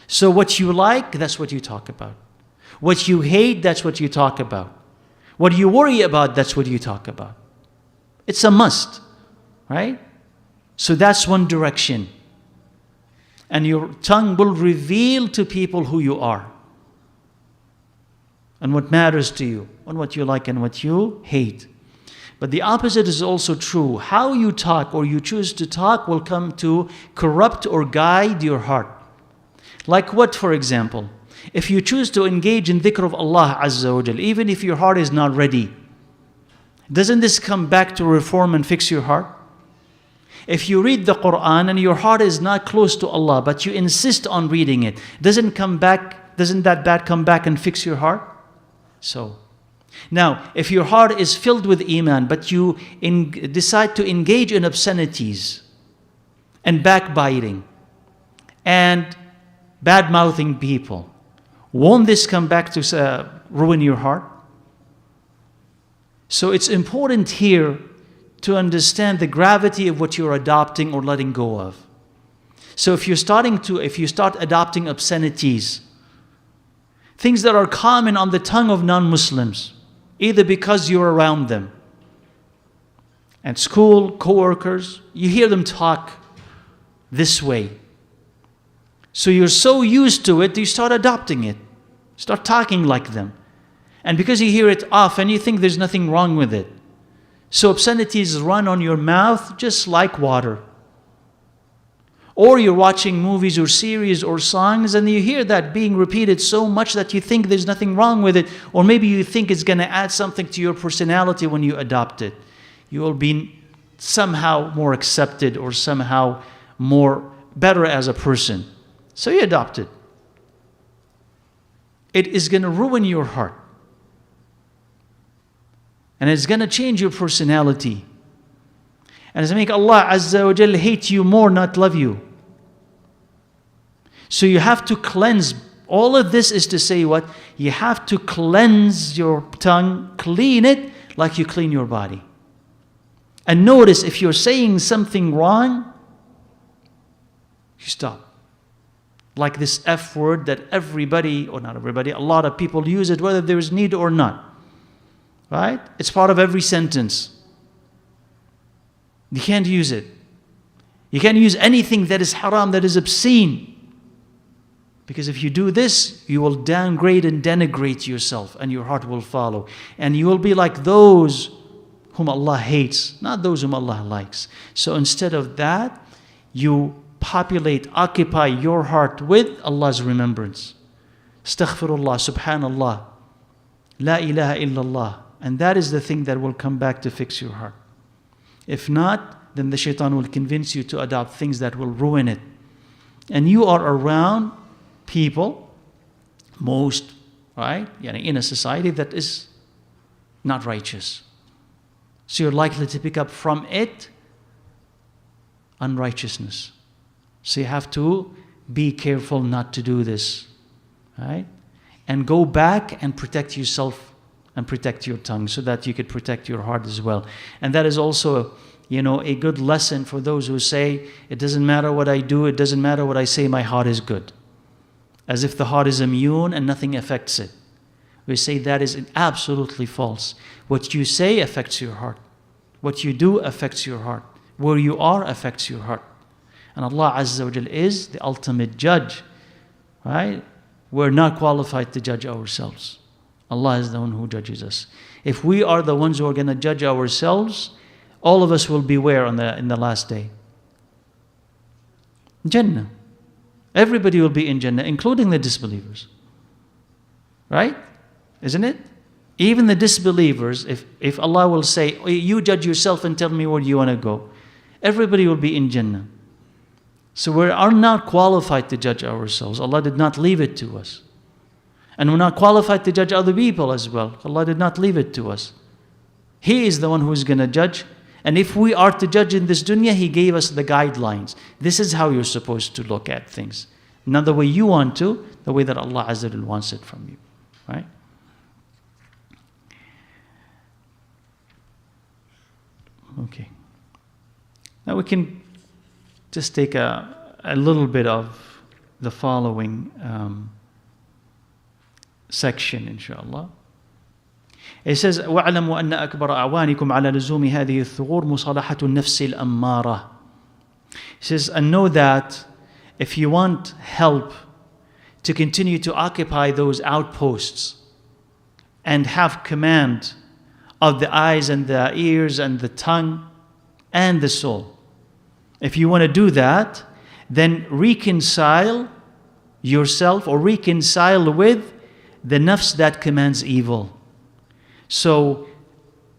So what you like, that's what you talk about. What you hate, that's what you talk about. What you worry about, that's what you talk about. It's a must, right? So that's one direction. And your tongue will reveal to people who you are, and what matters to you, and what you like and what you hate. But the opposite is also true. How you talk or you choose to talk will come to corrupt or guide your heart. Like what, for example? If you choose to engage in dhikr of Allah Azza wa Jal, even if your heart is not ready, doesn't this come back to reform and fix your heart? If you read the Quran and your heart is not close to Allah, but you insist on reading it, doesn't that bad come back and fix your heart? So, now, if your heart is filled with Iman, but you decide to engage in obscenities and backbiting and bad-mouthing people, won't this come back to ruin your heart? So it's important here to understand the gravity of what you're adopting or letting go of. So if you start adopting obscenities, things that are common on the tongue of non-Muslims, either because you're around them, at school, co-workers, you hear them talk this way. So you're so used to it, you start adopting it. Start talking like them. And because you hear it often, you think there's nothing wrong with it. So obscenities run on your mouth just like water. Or you're watching movies or series or songs and you hear that being repeated so much that you think there's nothing wrong with it. Or maybe you think it's going to add something to your personality when you adopt it. You will be somehow more accepted or somehow better as a person. So you adopt it. It is going to ruin your heart. And it's going to change your personality. And it's going to make Allah Azza wa Jal hate you more, not love you. So you have to cleanse. All of this is to say what? You have to cleanse your tongue, clean it like you clean your body. And notice if you're saying something wrong, you stop. Like this F word that everybody, or not everybody, a lot of people use it whether there is need or not. Right? It's part of every sentence. You can't use it. You can't use anything that is haram, that is obscene. Because if you do this, you will downgrade and denigrate yourself, and your heart will follow. And you will be like those whom Allah hates, not those whom Allah likes. So instead of that, you occupy your heart with Allah's remembrance. Astaghfirullah, subhanallah, la ilaha illallah. And that is the thing that will come back to fix your heart. If not, then the shaitan will convince you to adopt things that will ruin it. And you are around people, right? In a society that is not righteous. So you're likely to pick up from it unrighteousness. So you have to be careful not to do this, right? And go back and protect yourself and protect your tongue so that you could protect your heart as well. And that is also, a good lesson for those who say, it doesn't matter what I do, it doesn't matter what I say, my heart is good. As if the heart is immune and nothing affects it. We say that is absolutely false. What you say affects your heart. What you do affects your heart. Where you are affects your heart. And Allah Azza wa Jal is the ultimate judge, right? We're not qualified to judge ourselves. Allah is the one who judges us. If we are the ones who are going to judge ourselves, all of us will be where in the last day? Jannah. Everybody will be in Jannah, including the disbelievers. Right? Isn't it? Even the disbelievers, if Allah will say, you judge yourself and tell me where you want to go, everybody will be in Jannah. So we are not qualified to judge ourselves. Allah did not leave it to us. And we're not qualified to judge other people as well. Allah did not leave it to us. He is the one who is going to judge. And if we are to judge in this dunya, He gave us the guidelines. This is how you're supposed to look at things. Not the way you want to, the way that Allah Azza wa Jal wants it from you. Right? Okay. Now we can just take a little bit of the following section, inshallah. It says, وَاعْلَمُوا أَنَّ أَكْبَرَ أَعْوَانِكُمْ عَلَى لُزُومِ هَذِهِ الثُّغُورِ مُصَالَحَةُ النَّفْسِ الْأَمَّارَةِ. It says, and know that if you want help to continue to occupy those outposts and have command of the eyes and the ears and the tongue and the soul, if you want to do that, then reconcile yourself or reconcile with the nafs that commands evil. So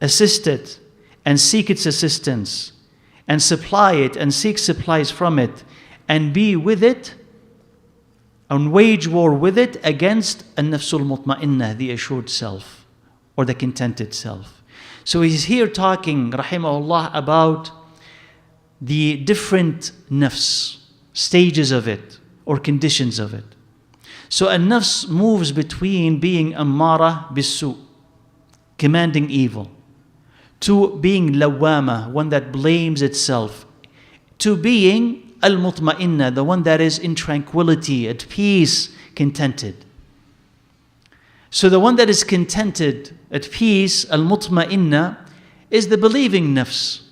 assist it and seek its assistance and supply it and seek supplies from it and be with it and wage war with it against an-nafsul mutma'innah, the assured self or the contented self. So he's here talking, rahimahullah, about the different nafs, stages of it or conditions of it. So a nafs moves between being ammara bisu, commanding evil, to being lawama, one that blames itself, to being al-mutma'inna, the one that is in tranquility, at peace, contented. So the one that is contented, at peace, al-mutma'inna, is the believing nafs,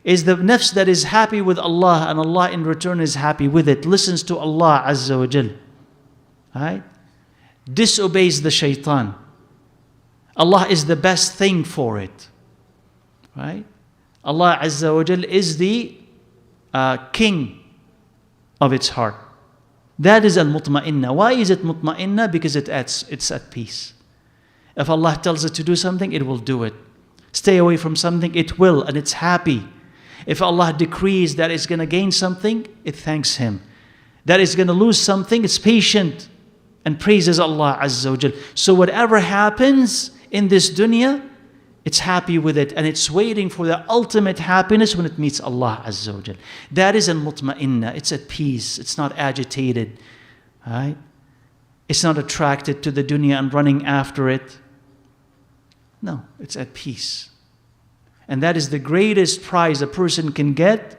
is the nafs that is happy with Allah and Allah in return is happy with it, listens to Allah Azza wa Jal, right? Disobeys the shaytan. Allah is the best thing for it, right? Allah Azza wa Jal is the king of its heart. That is al-mutma'inna. Why is it mutma'inna? Because it's at peace. If Allah tells it to do something, it will do it. Stay away from something, it will, and it's happy. If Allah decrees that it's going to gain something, it thanks Him. That it's going to lose something, it's patient and praises Allah Azza wa Jal. So whatever happens in this dunya, it's happy with it and it's waiting for the ultimate happiness when it meets Allah Azza wa Jal. That is al-mutma'inna. It's at peace. It's not agitated. Right? It's not attracted to the dunya and running after it. No, it's at peace. And that is the greatest prize a person can get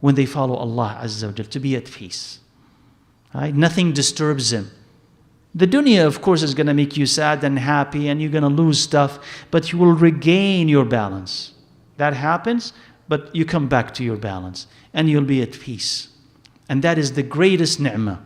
when they follow Allah Azza wa Jal, to be at peace. Right? Nothing disturbs him. The dunya, of course, is going to make you sad and happy and you're going to lose stuff, but you will regain your balance. That happens, but you come back to your balance and you'll be at peace. And that is the greatest ni'mah.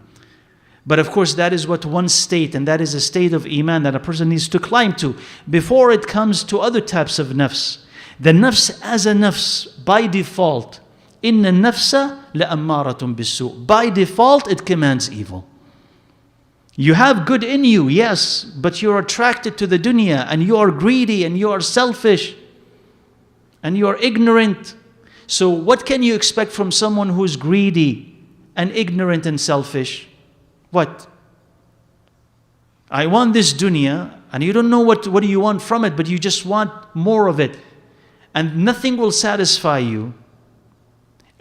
But of course, that is what one state, and that is a state of Iman that a person needs to climb to before it comes to other types of nafs. The nafs as a nafs, by default, inna nafsa la'ammaratun bisu. By default, it commands evil. You have good in you, yes, but you're attracted to the dunya and you are greedy and you are selfish and you are ignorant. So what can you expect from someone who's greedy and ignorant and selfish? What? I want this dunya and you don't know what do you want from it, but you just want more of it. And nothing will satisfy you.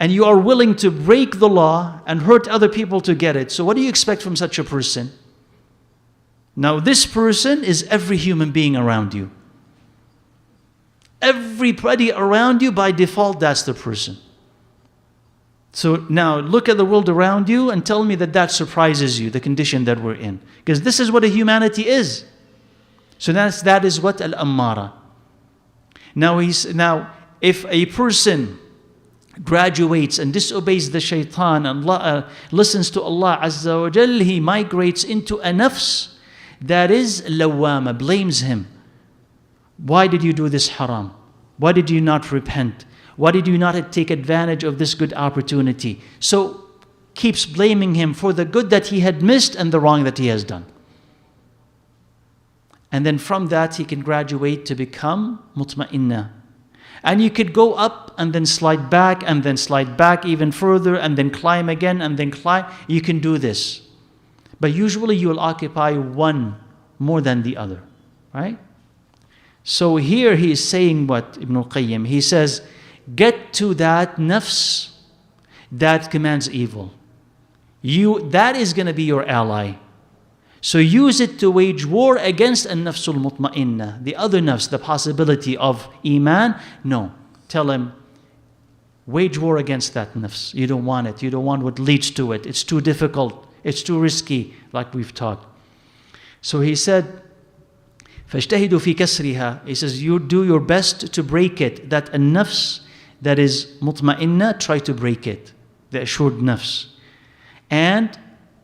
and you are willing to break the law and hurt other people to get it. So what do you expect from such a person? Now this person is every human being around you. Everybody around you, by default, that's the person. So now look at the world around you and tell me that that surprises you, the condition that we're in. Because this is what a humanity is. So that is what al-ammara. Now if a person graduates and disobeys the shaitan and listens to Allah Azza wa Jal, he migrates into a nafs that is lawama, blames him. Why did you do this haram? Why did you not repent? Why did you not take advantage of this good opportunity? So keeps blaming him for the good that he had missed and the wrong that he has done. And then from that he can graduate to become mutma'inna. And you could go up and then slide back and then slide back even further and then climb again and then climb. You can do this. But usually you will occupy one more than the other, right? So here he is saying what ibnalqayyim, he says, get to that nafs that commands evil. That is going to be your ally. So use it to wage war against an-nafsul mutma'inna, the other nafs, the possibility of Iman. No, tell him, wage war against that nafs. You don't want it. You don't want what leads to it. It's too difficult. It's too risky, like we've taught. So he said, فَاجْتَهِدُوا فِي كَسْرِهَا. He says, you do your best to break it. That an-nafs that is mutma'inna, try to break it. The assured nafs. And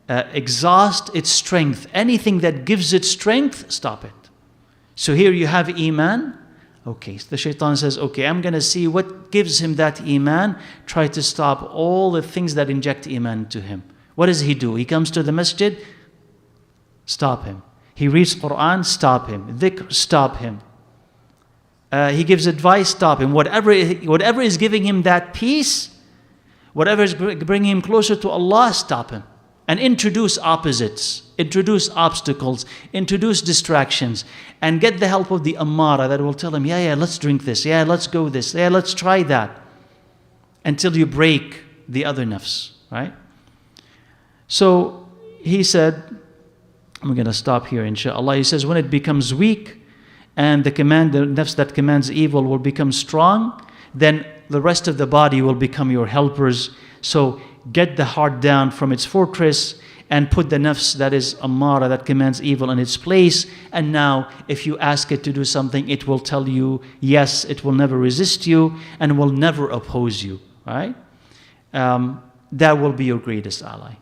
exhaust its strength. Anything that gives it strength, stop it. So here you have Iman. Okay, so the shaitan says, okay, I'm going to see what gives him that Iman. Try to stop all the things that inject Iman to him. What does he do? He comes to the masjid, stop him. He reads Quran, stop him. Dhikr, stop him. He gives advice, stop him. Whatever is giving him that peace, whatever is bringing him closer to Allah, stop him. And introduce opposites, introduce obstacles, introduce distractions, and get the help of the ammara that will tell him, yeah, let's drink this, yeah, let's go this, yeah, let's try that, until you break the other nafs, right? So he said, I'm going to stop here inshallah. He says, when it becomes weak and the nafs that commands evil will become strong, then the rest of the body will become your helpers. So get the heart down from its fortress and put the nafs that is ammara, that commands evil, in its place. And now if you ask it to do something, it will tell you yes. It will never resist you and will never oppose you, right? That will be your greatest ally.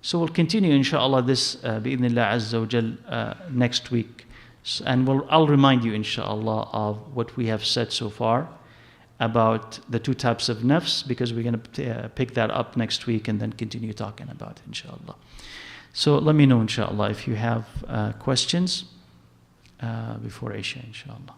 So we'll continue inshallah this bi'idhnillah azza wa jal next week. And I'll remind you inshallah of what we have said so far about the two types of nafs, because we're going to pick that up next week and then continue talking about it inshallah. So let me know inshallah if you have questions before Isha inshallah.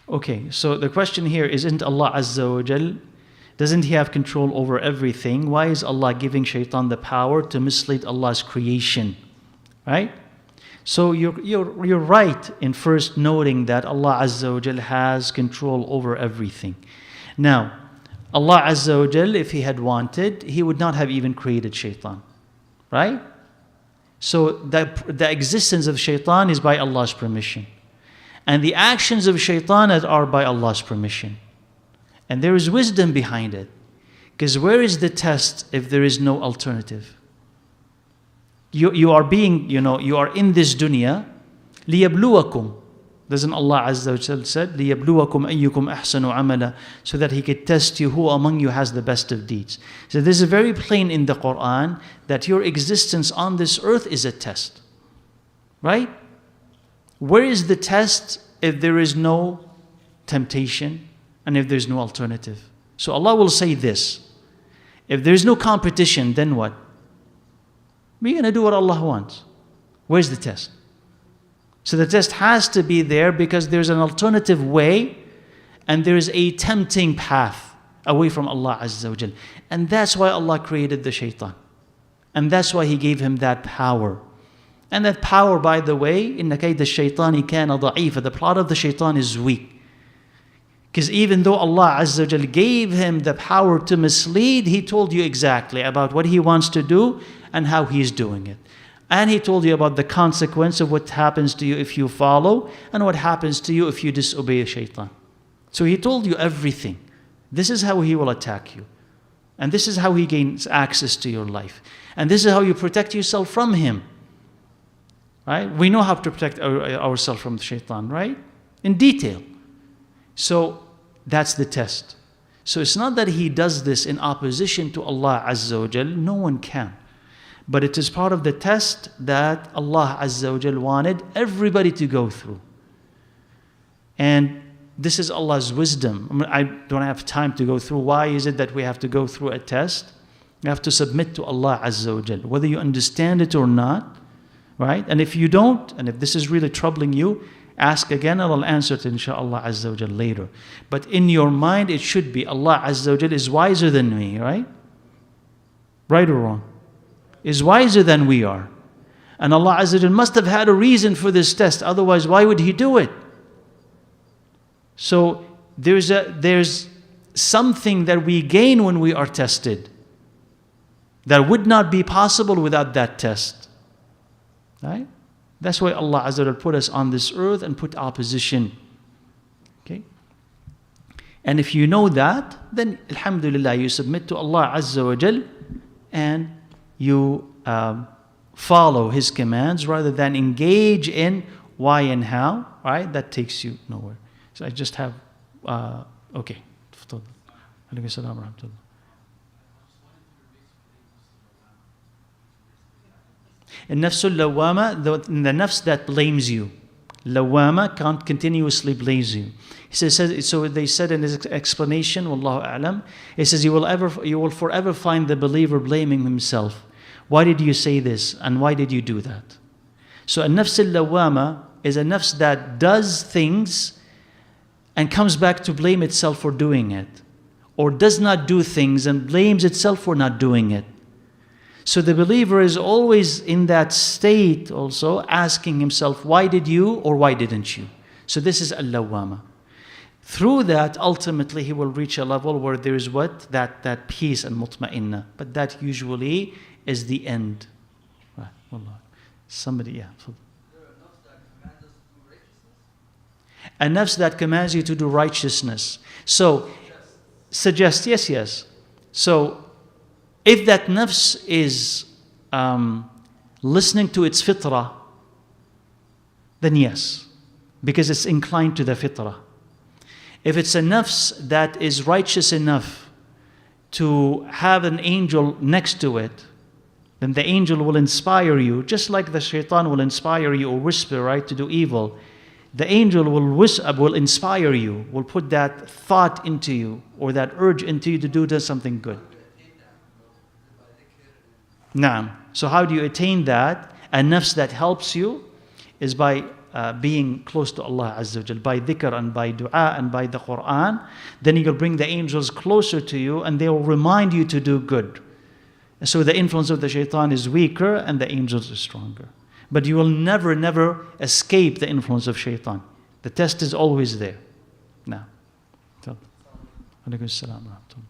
Okay, so the question here is, isn't Allah Azza wa Jal, doesn't He have control over everything? Why is Allah giving Shaytan the power to mislead Allah's creation? Right? So you're right in first noting that Allah Azza wa Jal has control over everything. Now, Allah Azza wa Jal, if He had wanted, He would not have even created Shaytan. Right? So the existence of Shaytan is by Allah's permission. And the actions of Shaytan are by Allah's permission. And there is wisdom behind it. Because where is the test if there is no alternative? You are in this dunya, لِيَبْلُوَكُمْ. Doesn't Allah Azza wa Jal said, لِيَبْلُوَكُمْ أَيُّكُمْ أَحْسَنُ عَمَلًا, so that He could test you who among you has the best of deeds. So this is very plain in the Quran that your existence on this earth is a test. Right? Where is the test if there is no temptation and if there's no alternative? So Allah will say this, if there's no competition, then what? We're going to do what Allah wants. Where's the test? So the test has to be there because there's an alternative way and there's a tempting path away from Allah Azza wa Jal. And that's why Allah created the Shaytan. And that's why he gave him that power. And that power, by the way, إِنَّ كَيْدَ الشَّيْطَانِ كَانَ ضَعِيفًا. The plot of the shaitan is weak. Because even though Allah Azza wa Jal gave him the power to mislead, He told you exactly about what He wants to do and how He's doing it. And He told you about the consequence of what happens to you if you follow and what happens to you if you disobey Shaitan. So He told you everything. This is how He will attack you. And this is how He gains access to your life. And this is how you protect yourself from him. Right? We know how to protect ourselves from the Shaitan, right? In detail. So that's the test. So it's not that he does this in opposition to Allah Azza wa Jal. No one can. But it is part of the test that Allah Azza wa Jal wanted everybody to go through. And this is Allah's wisdom. I don't have time to go through why is it that we have to go through a test. You have to submit to Allah Azza wa Jal, whether you understand it or not. Right? And if you don't, and if this is really troubling you, ask again and I'll answer it inshaAllah Azza wa Jal later. But in your mind it should be Allah Azza wa Jal is wiser than me, right? Right or wrong? Is wiser than we are. And Allah Azza wa Jal must have had a reason for this test, otherwise why would He do it? So there's something that we gain when we are tested that would not be possible without that test. Right? That's why Allah Azza wa Jal put us on this earth and put opposition. Okay? And if you know that, then alhamdulillah, you submit to Allah Azza wa Jal and you follow His commands rather than engage in why and how. Right? That takes you nowhere. So I just have, okay. Alaykum as-salam wa rahmatullah. And nafsul lawama, the nafs that blames you. Lawama can't continuously blames you. He says, so they said in his explanation, Wallahu a'lam, he says, you will forever find the believer blaming himself. Why did you say this? And why did you do that? So a nafs lawama is a nafs that does things and comes back to blame itself for doing it. Or does not do things and blames itself for not doing it. So the believer is always in that state also, asking himself, why did you or why didn't you? So this is al-lawama. Through that, ultimately, he will reach a level where there is what? That peace and mutma'inna. But that usually is the end. Right. Wallah. Somebody, yeah. A nafs that commands you to do righteousness. So, suggest, yes. So, if that nafs is listening to its fitrah, then yes, because it's inclined to the fitrah. If it's a nafs that is righteous enough to have an angel next to it, then the angel will inspire you, just like the shaitan will inspire you or whisper, right, to do evil. The angel will inspire you, will put that thought into you or that urge into you to do something good. Naam. So how do you attain that? A nafs that helps you is by being close to Allah Azza wa Jal, by dhikr and by dua and by the Quran. Then you'll bring the angels closer to you and they will remind you to do good. So the influence of the shaitan is weaker and the angels are stronger. But you will never escape the influence of shaitan. The test is always there. Now. Alaykum as-salam wa rahmatullah.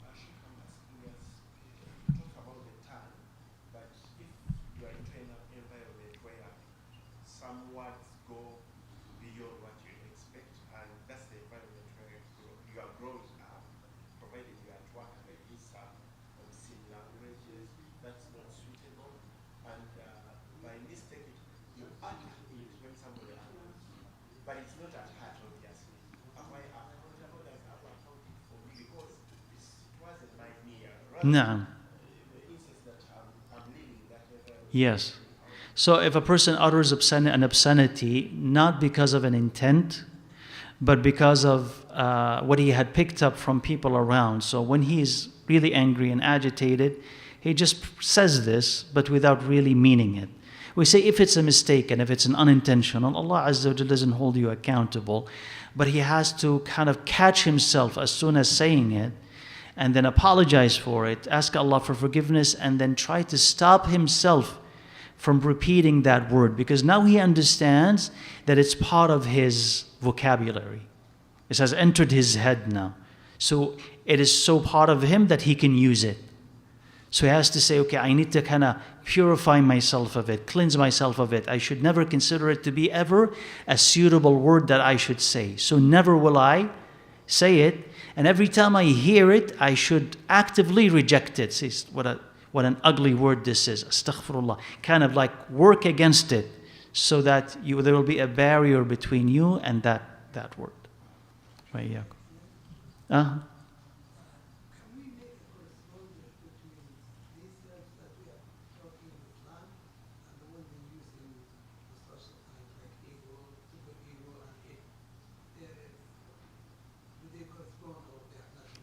Naam. Yes. So if a person utters an obscenity, not because of an intent, but because of what he had picked up from people around. So when he's really angry and agitated, he just says this, but without really meaning it. We say if it's a mistake and if it's an unintentional, Allah Azza wa Jalla doesn't hold you accountable, but he has to kind of catch himself as soon as saying it, and then apologize for it, ask Allah for forgiveness, and then try to stop himself from repeating that word, because now he understands that it's part of his vocabulary. It has entered his head now. So it is so part of him that he can use it. So he has to say, okay, I need to kind of purify myself of it, cleanse myself of it. I should never consider it to be ever a suitable word that I should say. So never will I say it. And every time I hear it, I should actively reject it. See, what an ugly word this is. Astaghfirullah. Kind of like work against it so that there will be a barrier between you and that word. Right, yeah. Uh-huh.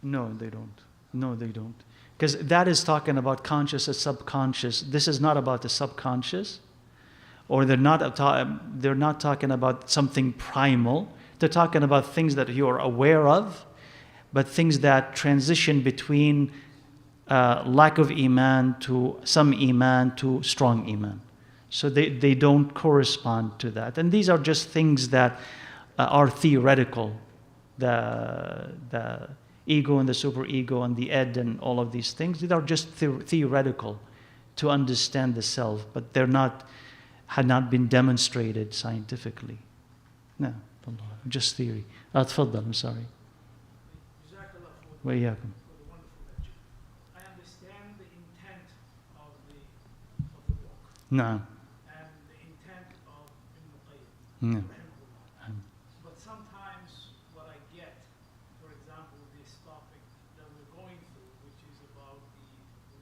No, they don't. No, they don't. Because that is talking about conscious and subconscious. This is not about the subconscious. Or they're not talking about something primal. They're talking about things that you're aware of, but things that transition between lack of Iman to some Iman to strong Iman. So they don't correspond to that. And these are just things that are theoretical. The ego and the superego and the id and all of these things, these are just theoretical to understand the self, but had not been demonstrated scientifically. No, just theory. تفضل, I'm sorry. وإياكم. I understand the intent of the book. No. And the intent of Ibn al-Qayyim. No. But sometimes what I get, for example, this topic that we're going through, which is about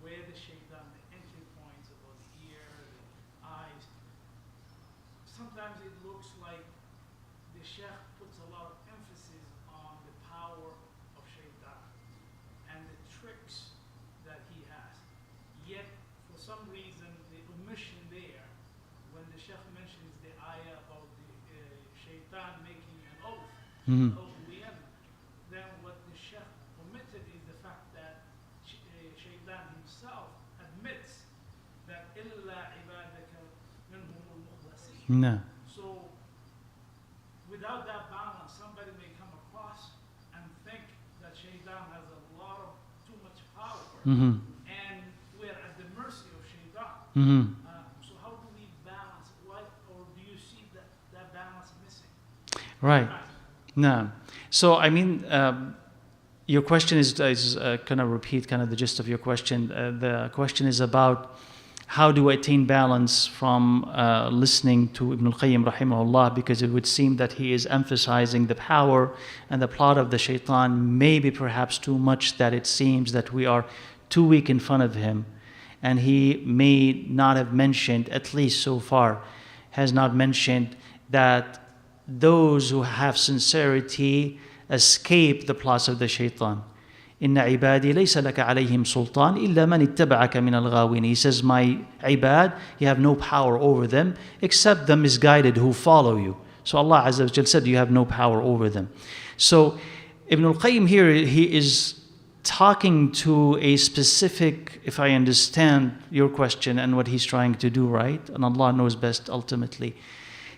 where the Shaytan, the entry points, about the ear, the eyes, sometimes it looks like the Sheikh puts a lot of emphasis on the power of Shaytan and the tricks that he has. Yet, for some reason, the omission there, when the Sheikh mentions the ayah about the Shaytan making an oath, then what the Sheikh omitted is the fact that Shaytan himself admits that إِلَّا عِبَادَكَ مِنْهُمُ الْمُخْلَصِينَ. No. So, without that balance, somebody may come across and think that Shaytan has a lot of too much power, and we're at the mercy of Shaytan. So how do we balance? Or do you see that balance missing? Right. No. So, I mean, your question is kind of repeat kind of the gist of your question. The question is about how do I attain balance from listening to Ibn al-Qayyim rahimahullah, because it would seem that he is emphasizing the power and the plot of the Shaytan, maybe perhaps too much, that it seems that we are too weak in front of him. And he may not have mentioned, at least so far, has not mentioned that those who have sincerity escape the plots of the Shaytan. إِنَّ عِبَادِي لَيْسَ لَكَ عَلَيْهِمْ سُلْطَانٍ إِلَّا مَنِ اتَّبَعَكَ مِنَ الْغَاوِينَ. He says, my ibad, you have no power over them except the misguided who follow you. So Allah Azza wa Jal said, you have no power over them. So Ibn al-Qayyim here, he is talking to a specific, if I understand your question and what he's trying to do, right? And Allah knows best ultimately.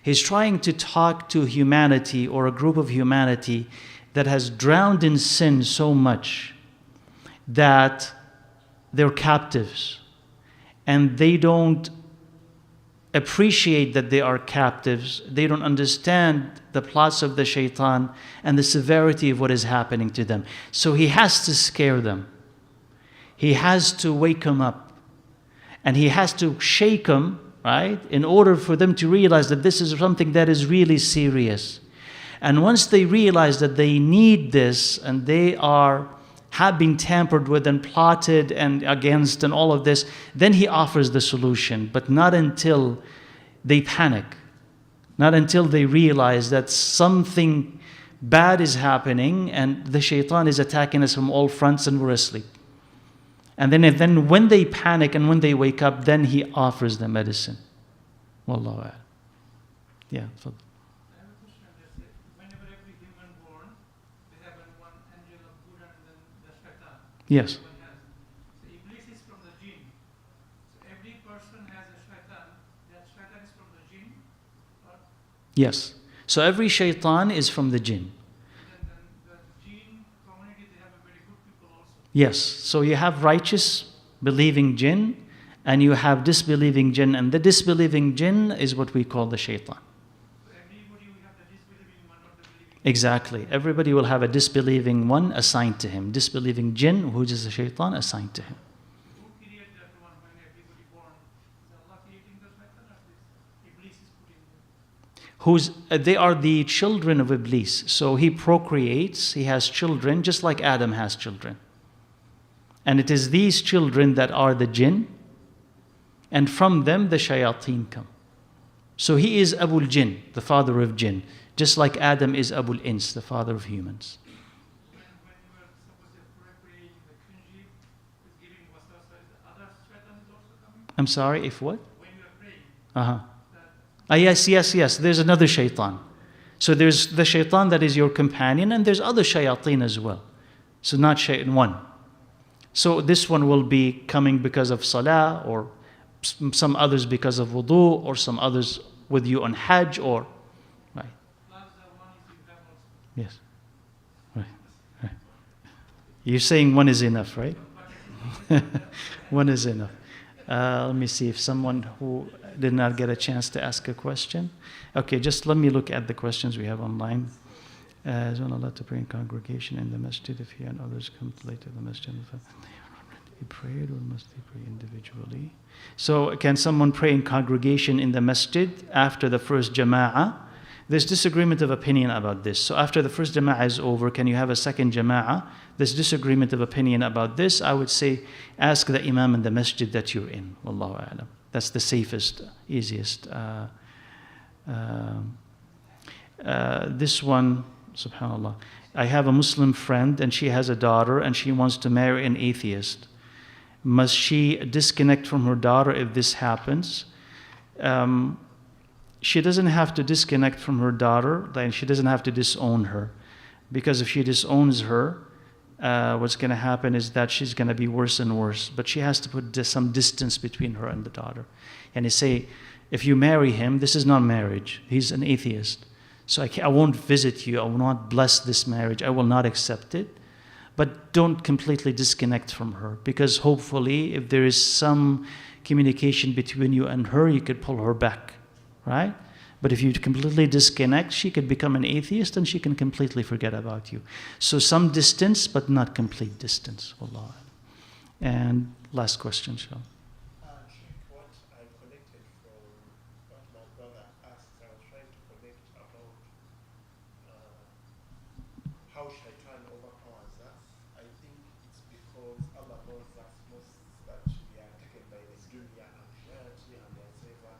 He's trying to talk to humanity, or a group of humanity that has drowned in sin so much that they're captives, and they don't appreciate that they are captives. They don't understand the plots of the Shaytan and the severity of what is happening to them. So he has to scare them. He has to wake them up, and he has to shake them, right, in order for them to realize that this is something that is really serious. And once they realize that they need this, and they have been tampered with and plotted and against and all of this, then he offers the solution. But not until they panic, not until they realize that something bad is happening and the Shaytan is attacking us from all fronts and we're asleep. And then when they panic and when they wake up, then he offers the medicine. Wallahu a'lam. Yeah. Yes. Everyone has. So Iblis is from the jinn. So every person has a shaitan. That shaitan is from the jinn. Or Yes. So every shaitan is from the jinn. then the jinn community, they have a very good people also. Yes. So you have righteous, believing jinn, and you have disbelieving jinn, and the disbelieving jinn is what we call the shaitan. So everybody will have the disbelieving one, not the believing. Exactly. Everybody will have a disbelieving one assigned to him. Disbelieving jinn, who is a shaitan, assigned to him. Who created that one when everybody born? Is Allah creating the shaitan or this Iblis is putting them? They are the children of Iblis. So he procreates, he has children, just like Adam has children. And it is these children that are the jinn, and from them the shayateen come. So he is Abul Jinn, the father of jinn, just like Adam is Abul Ins, the father of humans. When you were supposed to procreate the kunji with giving waswasa, the other shaitan is also coming? I'm sorry, if what? When you are praying, Uh-huh. Yes. There's another shaitan. So there's the shaitan that is your companion, and there's other shayateen as well. So not shaitan one. So this one will be coming because of salah, or some others because of wudu, or some others with you on hajj, or right. plus the one is you have also. Yes. Right. You're saying one is enough, right? One is enough. Let me see if someone who did not get a chance to ask a question. Okay, just let me look at the questions we have online. Is one allowed to pray in congregation in the masjid if he and others come late to the masjid? He prayed, or must he pray individually? So can someone pray in congregation in the masjid after the first jama'ah? There's disagreement of opinion about this. So after the first jama'ah is over, can you have a second jama'ah? There's disagreement of opinion about this. I would say ask the imam in the masjid that you're in. Wallahu a'lam. That's the safest, easiest. This one, subhanAllah. I have a Muslim friend and she has a daughter and she wants to marry an atheist. Must she disconnect from her daughter if this happens? She doesn't have to disconnect from her daughter, and she doesn't have to disown her. Because if she disowns her, what's going to happen is that she's going to be worse and worse. But she has to put some distance between her and the daughter. And they say, if you marry him, this is not marriage. He's an atheist. So I won't visit you. I will not bless this marriage. I will not accept it. But don't completely disconnect from her. Because hopefully, if there is some communication between you and her, you could pull her back. Right? But if you completely disconnect, she could become an atheist and she can completely forget about you. So some distance, but not complete distance. Wallah. And last question, Shah. What I connected from what my brother asked, I was trying to connect about how Shaytan overpowers us. I think it's because Allah knows us most that we are taken by the dunya and reality and whatever.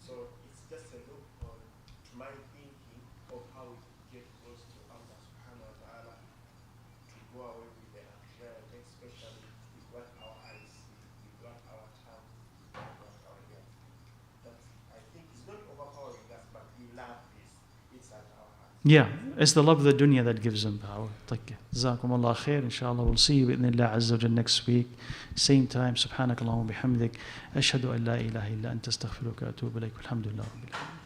So it's just a look on to my thinking of how we get close to Allah subhanahu wa ta'ala to go away with the reality, especially with what our eyes see, with what our tongue, with what our ears. But I think it's not overpowering us, but we love this. It's at our heart. Yeah, it's the love of the dunya that gives them power. جزاكم الله خير. Inshallah, we'll see you بإذن الله عز وجل next week. Same time. سبحانك اللهم وبحمدك. أشهد أن لا إله إلا أنت أستغفرك وأتوب إليك. والحمد لله رب العالمين.